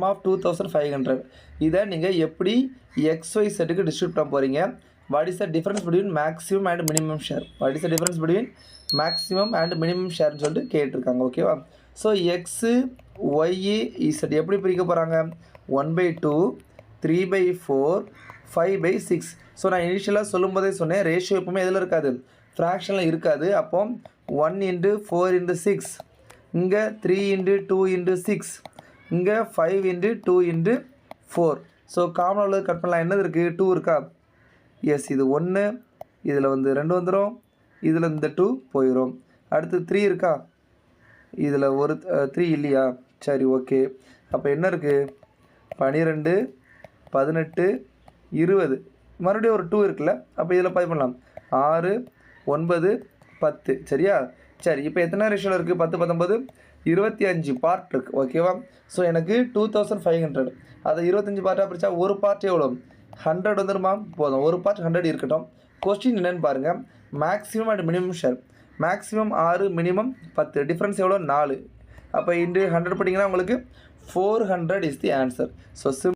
Some of 2500. இதை நீங்கள் எப்படி XY செட்டுக்கு டிஸ்ட்ரிபியூட் பண்ண போகிறீங்க? What is the difference between maximum and minimum share? What is the difference between maximum and minimum ஷேர்னு சொல்லிட்டு கேட்டிருக்காங்க. ஓகேவா? ஸோ எக்ஸு ஒய்இ இசட் எப்படி பிரிக்க போகிறாங்க? 1/2, 3/4, 5/6. ஸோ நான் இனிஷியலாக சொல்லும் போதே சொன்னேன், ரேஷியோ எப்பவுமே எதில் இருக்காது? ஃப்ராக்ஷனில் இருக்காது. அப்போ 1 × 4 × 6, இங்கே 3 × 2 × 6, இங்கே 5 × 2 × 4. ஸோ காமனாக உள்ளது கட் பண்ணலாம். என்னது இருக்குது? 2 இருக்கா? எஸ், இது 1, இதில் வந்து 2 வந்துடும், இதில் இந்த 2 போயிடும். அடுத்து 3 இருக்கா? இதில் ஒரு 3 இல்லையா? சரி, ஓகே. அப்போ என்ன இருக்குது? 12, 18, 20, மறுபடியும் ஒரு 2 இருக்குல்ல. அப்போ இதில் 5 பண்ணலாம். 6, 9, 10. சரியா? சரி, இப்போ எத்தனை ரேஷியோவில் இருக்குது? 10, 19, 25 பார்ட் இருக்குது. ஓகேவா? ஸோ எனக்கு 2500, அதை 25 பார்ட்டாக பிரித்தா ஒரு பார்ட் எவ்வளோ? 100 வந்துடுமா? போதும், ஒரு பார்ட் 100 இருக்கட்டும். கொஸ்டின் என்னென்னு பாருங்கள். Maximum and minimum share. Maximum 6, minimum 10. Difference எவ்வளோ? 4. அப்போ இன்டு 100 பண்ணிங்கன்னா உங்களுக்கு 400 இஸ் தி ஆன்சர். ஸோ